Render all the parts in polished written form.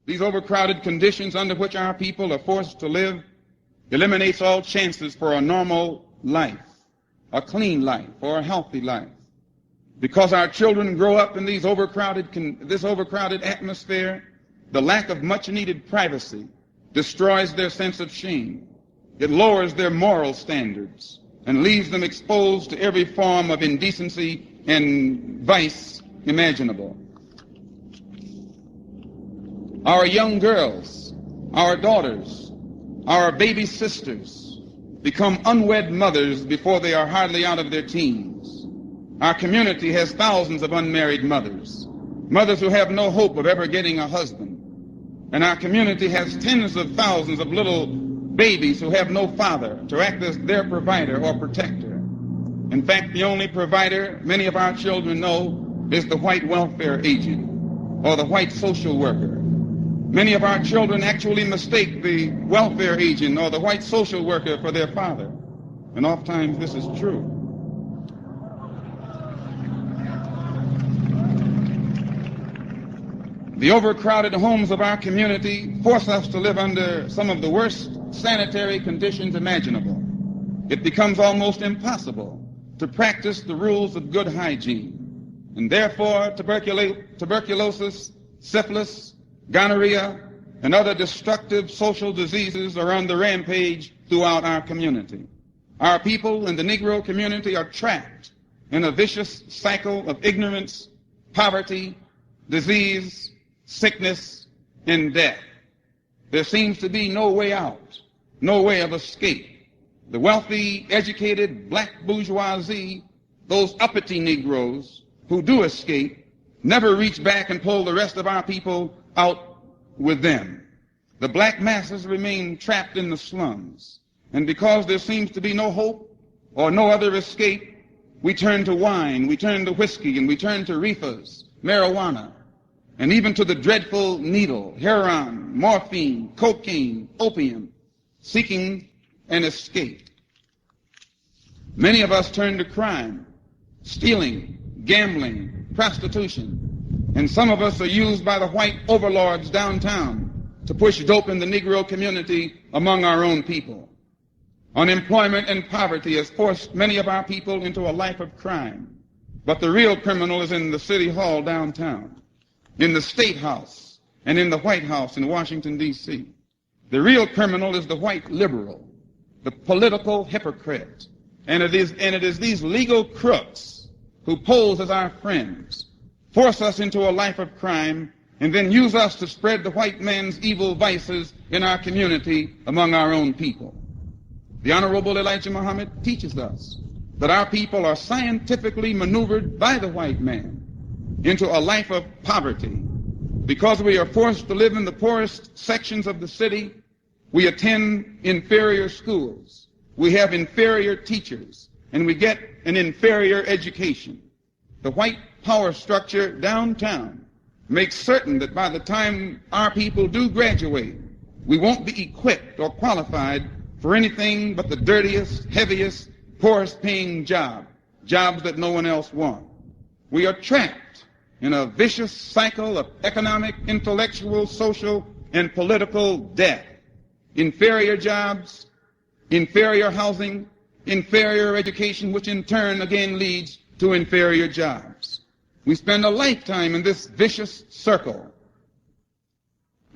These overcrowded conditions under which our people are forced to live eliminates all chances for a normal life, a clean life, or a healthy life. Because our children grow up in this overcrowded atmosphere, the lack of much-needed privacy destroys their sense of shame. It lowers their moral standards and leaves them exposed to every form of indecency and vice imaginable. Our young girls, our daughters, our baby sisters become unwed mothers before they are hardly out of their teens. Our community has thousands of unmarried mothers, mothers who have no hope of ever getting a husband. And our community has tens of thousands of little babies who have no father to act as their provider or protector. In fact, the only provider many of our children know is the white welfare agent or the white social worker. Many of our children actually mistake the welfare agent or the white social worker for their father. And oftentimes this is true. The overcrowded homes of our community force us to live under some of the worst sanitary conditions imaginable. It becomes almost impossible to practice the rules of good hygiene. And therefore, tuberculosis, syphilis, gonorrhea, and other destructive social diseases are on the rampage throughout our community. Our people in the Negro community are trapped in a vicious cycle of ignorance, poverty, disease, sickness, and death. There seems to be no way out, no way of escape. The wealthy, educated black bourgeoisie, those uppity Negroes who do escape, never reach back and pull the rest of our people out with them. The black masses remain trapped in the slums. And because there seems to be no hope or no other escape, we turn to wine, we turn to whiskey, and we turn to reefers, marijuana, and even to the dreadful needle, heroin, morphine, cocaine, opium, seeking an escape. Many of us turn to crime, stealing, gambling, prostitution, and some of us are used by the white overlords downtown to push dope in the Negro community among our own people. Unemployment and poverty has forced many of our people into a life of crime, but the real criminal is in the city hall downtown, in the State House, and in the White House in Washington, D.C. The real criminal is the white liberal, the political hypocrite. And it is these legal crooks who pose as our friends, force us into a life of crime, and then use us to spread the white man's evil vices in our community among our own people. The Honorable Elijah Muhammad teaches us that our people are scientifically maneuvered by the white man into a life of poverty. Because we are forced to live in the poorest sections of the city, we attend inferior schools, we have inferior teachers, and we get an inferior education. The white power structure downtown makes certain that by the time our people do graduate, we won't be equipped or qualified for anything but the dirtiest, heaviest, poorest paying jobs that no one else wants. We are trapped in a vicious cycle of economic, intellectual, social, and political death. Inferior jobs, inferior housing, inferior education, which in turn again leads to inferior jobs. We spend a lifetime in this vicious circle,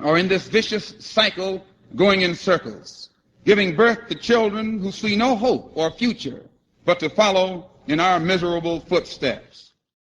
or in this vicious cycle going in circles, giving birth to children who see no hope or future but to follow in our miserable footsteps.